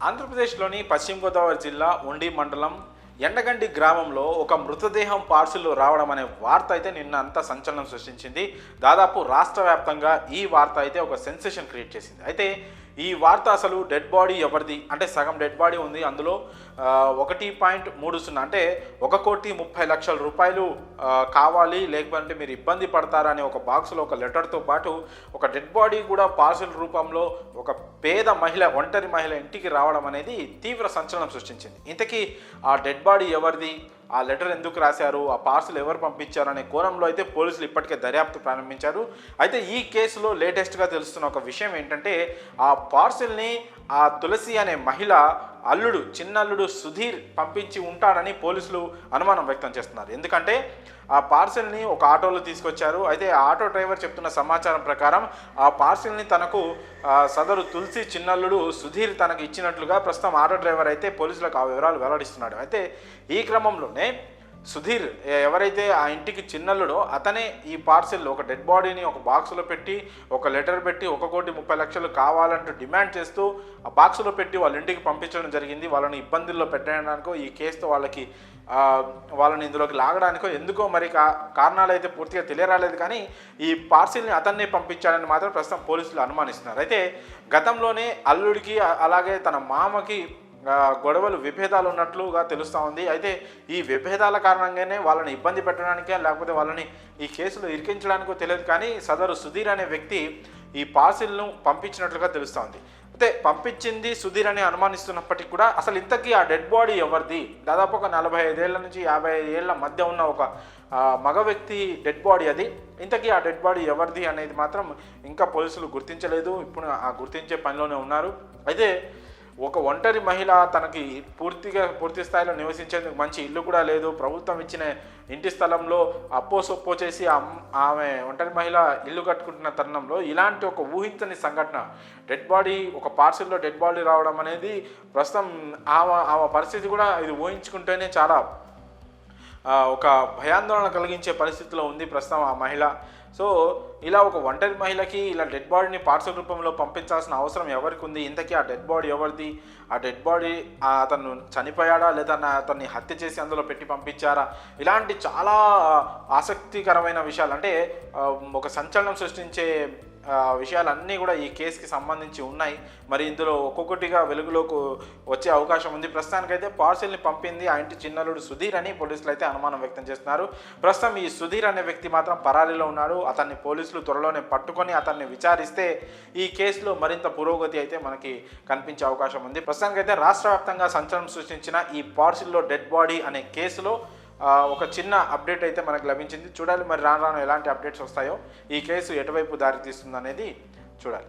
ఆంధ్రప్రదేశ్లోని పశ్చిమ గోదావరి జిల్లా ఉండి మండలం ఎండగండి గ్రామంలో ఒక మృతదేహం పార్సిల్ రావడం అనే వార్త అయితే నిన్న అంతా సంచలనం సృష్టించింది. దాదాపు రాష్ట్ర వ్యాప్తంగా ఈ వార్త అయితే ఒక సెన్సేషన్ క్రియేట్ చేసింది. అయితే ఈ వార్త అసలు డెడ్ బాడీ ఎవరిది అంటే సగం డెడ్ బాడీ ఉంది, అందులో 1.30 అంటే 1,30,00,000 రూపాయలు కావాలి, లేకపోతే మీరు ఇబ్బంది పడతారని ఒక బాక్స్లో ఒక లెటర్తో పాటు ఒక డెడ్ బాడీ కూడా పార్సిల్ రూపంలో ఒక పేద మహిళ, ఒంటరి మహిళ ఇంటికి రావడం అనేది తీవ్ర సంచలనం సృష్టించింది. ఇంతకీ ఆ డెడ్ బాడీ ఎవరిది, ఆ లెటర్ ఎందుకు రాశారు, ఆ పార్సిల్ ఎవరు పంపించారు అనే కోణంలో అయితే పోలీసులు ఇప్పటికే దర్యాప్తు ప్రారంభించారు. అయితే ఈ కేసులో లేటెస్ట్గా తెలుస్తున్న ఒక విషయం ఏంటంటే ఆ పార్సిల్ని ఆ తులసి అనే మహిళ అల్లుడు, చిన్నల్లుడు సుధీర్ పంపించి ఉంటాడని పోలీసులు అనుమానం వ్యక్తం చేస్తున్నారు. ఎందుకంటే ఆ పార్సిల్ని ఒక ఆటోలో తీసుకొచ్చారు. అయితే ఆ ఆటో డ్రైవర్ చెప్తున్న సమాచారం ప్రకారం ఆ పార్సిల్ని తనకు సదరు తులసి చిన్నల్లుడు సుధీర్ తనకు ఇచ్చినట్లుగా ప్రస్తుతం ఆటో డ్రైవర్ అయితే పోలీసులకు ఆ వివరాలు వెల్లడిస్తున్నాడు. అయితే ఈ క్రమంలోనే సుధీర్ ఎవరైతే ఆ ఇంటికి చిన్నల్లుడో అతనే ఈ పార్సిల్ ఒక డెడ్ బాడీని ఒక బాక్సులో పెట్టి ఒక లెటర్ పెట్టి 1,30,00,000 కావాలంటూ డిమాండ్ చేస్తూ ఆ బాక్సులో పెట్టి వాళ్ళ ఇంటికి పంపించడం జరిగింది. వాళ్ళని ఇబ్బందుల్లో పెట్టడానికో ఈ కేసుతో వాళ్ళని ఇందులోకి లాగడానికో ఎందుకో మరి కారణాలు అయితే పూర్తిగా తెలియరాలేదు. కానీ ఈ పార్సిల్ని అతన్నే పంపించాడని మాత్రం ప్రస్తుతం పోలీసులు అనుమానిస్తున్నారు. అయితే గతంలోనే అల్లుడికి అలాగే తన మామకి గొడవలు, విభేదాలు ఉన్నట్లుగా తెలుస్తూ ఉంది. అయితే ఈ విభేదాల కారణంగానే వాళ్ళని ఇబ్బంది పెట్టడానికే లేకపోతే వాళ్ళని ఈ కేసులో ఇరికించడానికో తెలియదు, కానీ సదరు సుధీర్ అనే వ్యక్తి ఈ పార్సిల్ను పంపించినట్లుగా తెలుస్తూ ఉంది. అయితే పంపించింది సుధీర్ అని అనుమానిస్తున్నప్పటికీ కూడా అసలు ఇంతకీ ఆ డెడ్ బాడీ ఎవరిది, దాదాపు ఒక 45 ఏళ్ల నుంచి 50 ఏళ్ల మధ్య ఉన్న ఒక మగ వ్యక్తి డెడ్ బాడీ అది. ఇంతకీ ఆ డెడ్ బాడీ ఎవరిది అనేది మాత్రం ఇంకా పోలీసులు గుర్తించలేదు. ఇప్పుడు ఆ గుర్తించే పనిలోనే ఉన్నారు. అయితే ఒక ఒంటరి మహిళ, తనకి పూర్తి స్థాయిలో నివసించేందుకు మంచి ఇల్లు కూడా లేదు, ప్రభుత్వం ఇచ్చిన ఇంటి స్థలంలో అప్పో సొప్పో చేసి ఆమె ఒంటరి మహిళ ఇల్లు కట్టుకుంటున్న తరుణంలో ఇలాంటి ఒక ఊహించని సంఘటన, డెడ్ బాడీ ఒక పార్సిల్లో డెడ్ బాడీ రావడం అనేది ప్రస్తుతం ఆమె పరిస్థితి కూడా ఇది ఊహించుకుంటేనే చాలా ఒక భయాందోళన కలిగించే పరిస్థితిలో ఉంది ప్రస్తుతం ఆ మహిళ. సో ఇలా ఒక ఒంటరి మహిళకి ఇలా డెడ్ బాడీని పార్సల్ రూపంలో పంపించాల్సిన అవసరం ఎవరికి ఉంది, ఇంతకీ ఆ డెడ్ బాడీ ఎవరిది, ఆ డెడ్ బాడీ అతను చనిపోయాడా లేదా అతన్ని హత్య చేసి అందులో పెట్టి పంపించారా, ఇలాంటి చాలా ఆసక్తికరమైన విషయాలు, అంటే ఒక సంచలనం సృష్టించే విషయాలన్నీ కూడా ఈ కేసుకి సంబంధించి ఉన్నాయి. మరి ఇందులో ఒక్కొక్కటిగా వెలుగులోకి వచ్చే అవకాశం ఉంది. ప్రస్తుతానికైతే పార్సిల్ని పంపింది ఆ ఇంటి చిన్నల్లుడు సుధీర్ అని పోలీసులు అయితే అనుమానం వ్యక్తం చేస్తున్నారు. ప్రస్తుతం ఈ సుధీర్ అనే వ్యక్తి మాత్రం పరారీలో ఉన్నాడు. అతన్ని పోలీసులు త్వరలోనే పట్టుకొని అతన్ని విచారిస్తే ఈ కేసులో మరింత పురోగతి అయితే మనకి కనిపించే అవకాశం ఉంది. ప్రస్తుతానికైతే రాష్ట్ర వ్యాప్తంగా సంచలనం సృష్టించిన ఈ పార్సిల్లో డెడ్ బాడీ అనే కేసులో ఒక చిన్న అప్డేట్ అయితే మనకు లభించింది. చూడాలి మరి రాను రాను ఎలాంటి అప్డేట్స్ వస్తాయో, ఈ కేసు ఎటువైపు దారి తీస్తుంది అనేది చూడాలి.